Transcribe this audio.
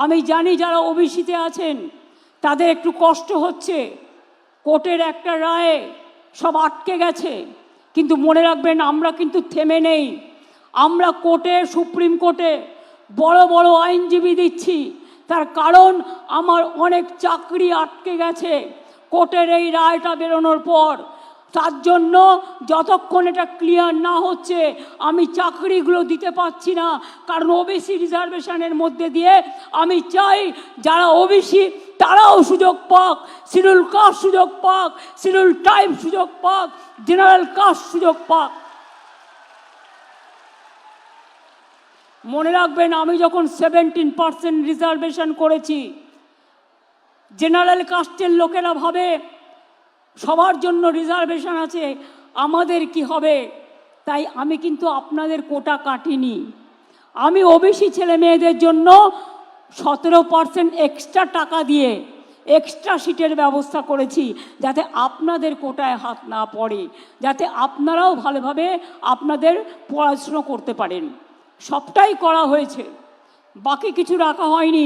আমি জানি যারা ওবিসিতে আছেন তাদের একটু কষ্ট হচ্ছে, কোর্টের একটা রায়ে সব আটকে গেছে, কিন্তু মনে রাখবেন আমরা কিন্তু থেমে নেই। আমরা কোর্টে, সুপ্রিম কোর্টে বড় বড় আইনজীবী দিচ্ছি, তার কারণ আমার অনেক চাকরি আটকে গেছে কোর্টের এই রায়টা বেরোনোর পর। তার জন্য যতক্ষণ এটা ক্লিয়ার না হচ্ছে আমি চাকরিগুলো দিতে পারছি না, কারণ ওবিসি রিজার্ভেশনের মধ্যে দিয়ে আমি চাই যারা ওবিসি তারাও সুযোগ পাক, শিডিউল কাস্ট সুযোগ পাক, শিডিউল ট্রাইব সুযোগ পাক, জেনারেল কাস্ট সুযোগ পাক। মনে রাখবেন আমি যখন 17% রিজার্ভেশন করেছি, জেনারেল কাস্টের লোকেরা ভাবে সবার জন্য রিজার্ভেশন আছে, আমাদের কি হবে। তাই আমি কিন্তু আপনাদের কোটা কাটিনি। আমি ওবিসি ছেলে মেয়েদের জন্য 17% এক্সট্রা টাকা দিয়ে এক্সট্রা সিটের ব্যবস্থা করেছি, যাতে আপনাদের কোটায় হাত না পড়ে, যাতে আপনারাও ভালোভাবে আপনাদের পড়াশুনো করতে পারেন। সবটাই করা হয়েছে, বাকি কিছু রাখা হয়নি।